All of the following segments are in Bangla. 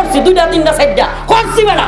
করছি, দুইটা তিনটা চারটা করছি বেটা।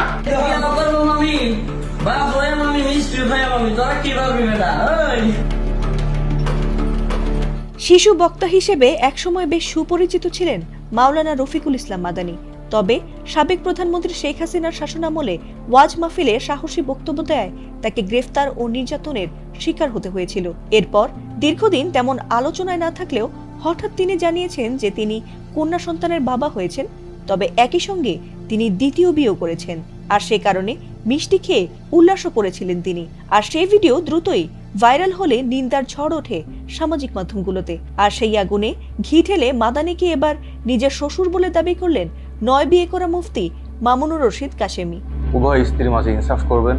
শিশু বক্তা হিসেবে একসময় বেশ সুপরিচিত ছিলেন মাওলানা রফিকুল ইসলাম মাদানী। তবে সাবেক প্রধানমন্ত্রী শেখ হাসিনার শাসনামলে ওয়াজ মাহফিলে সাহসী বক্তব্য দেয় তাকে গ্রেফতার ও নির্যাতনের শিকার হতে হয়েছিল। এরপর দীর্ঘদিন তেমন আলোচনায় না থাকলেও হঠাৎ তিনি জানিয়েছেন যে তিনি কন্যা সন্তানের বাবা হয়েছেন, তবে একই সঙ্গে তিনি দ্বিতীয় বিয়েও করেছেন। আর সে কারণে মিষ্টি খেয়ে উল্লাসও করেছিলেন তিনি। আর সেই ভিডিও দ্রুতই ভাইরাল হলে নিন্দার ঝড় ওঠে সামাজিক মাধ্যমগুলোতে। আর সেই আগুনে ঘি ঢেলে মাদানীকে এবার নিজের শ্বশুর বলে দাবি করলেন নয় বিয়ে করা মুফতি মামুনুর রশিদ কাশেমি। উভয় স্ত্রীর মাঝে ইনসাফ করবেন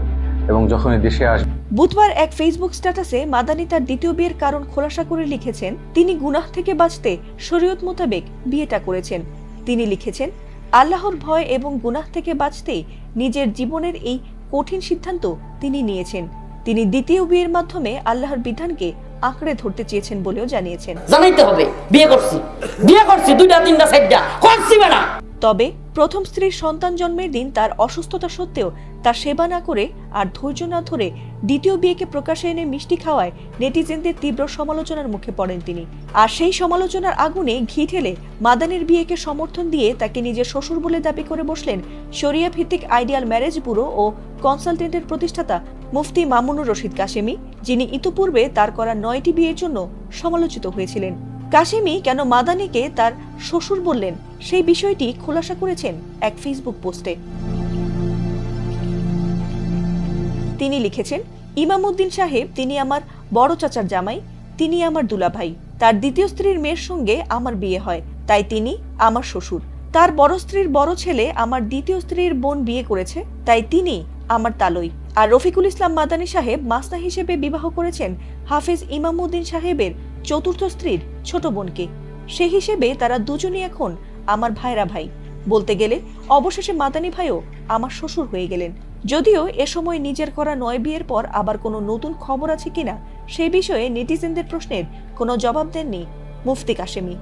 এবং যখনই দেশে আসবেন। বুধবার এক ফেসবুক স্ট্যাটাসে মাদানী তার দ্বিতীয় বিয়ের কারণ খোলাসা করে লিখেছেন তিনি গুনাহ থেকে বাঁচতে শরীয়ত মোতাবেক বিয়েটা করেছেন। তিনি লিখেছেন, আল্লাহর ভয় এবং গুনাহ থেকে বাঁচতেই নিজের জীবনের এই কঠিন সিদ্ধান্ত তিনি নিয়েছেন। তিনি দ্বিতীয় বিয়ের মাধ্যমে আল্লাহর বিধানকে আঁকড়ে ধরতে চেয়েছেন বলেও জানিয়েছেন। জানাইতে হবে বিয়ে করছি, দুইটা তিনটা চারটা করছি বেটা। তবে প্রথম স্ত্রীর সন্তান জন্মের দিন তার অসুস্থতা সত্ত্বেও তার সেবা না করে আর ধৈর্য না ধরে দ্বিতীয় বিয়েকে প্রকাশে এনে মিষ্টি খাওয়ায় নেটিজেনদের তীব্র সমালোচনার মুখে পড়েন তিনি। আর সেই সমালোচনার আগুনে ঘি ঢেলে মাদানীর বিয়েকে সমর্থন দিয়ে তাকে নিজের শ্বশুর বলে দাবি করে বসলেন শরিয়া ভিত্তিক আইডিয়াল ম্যারেজ ব্যুরো ও কনসালটেন্টের প্রতিষ্ঠাতা মুফতি মামুনুর রশিদ কাশেমি, যিনি ইতিপূর্বে তার করা 9টি বিয়ের জন্য সমালোচিত হয়েছিলেন। কাশেমি কেন মাদানীকে তার শ্বশুর বললেন সেই বিষয়টি খোলাসা করেছেন এক ফেসবুক পোস্টে। তিনি লিখেছেন, ইমামউদ্দিন সাহেব তিনি আমার বড় চাচার জামাই, তিনি আমার দুলাভাই। তার দ্বিতীয় স্ত্রীর মেয়ের সঙ্গে আমার বিয়ে হয়, তাই তিনি আমার শ্বশুর। তার বড় স্ত্রীর বড় ছেলে আমার দ্বিতীয় স্ত্রীর বোন বিয়ে করেছে, তাই তিনি আমার তালই। আর রফিকুল ইসলাম মাদানী সাহেব মাসনা হিসেবে বিবাহ করেছেন হাফেজ ইমামউদ্দিন সাহেবের চতুর্থ স্ত্রীর ছোট বোনকে। সে হিসেবে তারা দুজনই এখন আমার ভাইরা ভাই। বলতে গেলে অবশেষে মাদানী ভাইও আমার শ্বশুর হয়ে গেলেন। যদিও এ সময় নিজের করা 9 বিয়ের পর আবার কোনো নতুন খবর আছে কিনা সে বিষয়ে নেটিজেনদের প্রশ্নের কোনো জবাব দেননি মুফতি কাশেমি।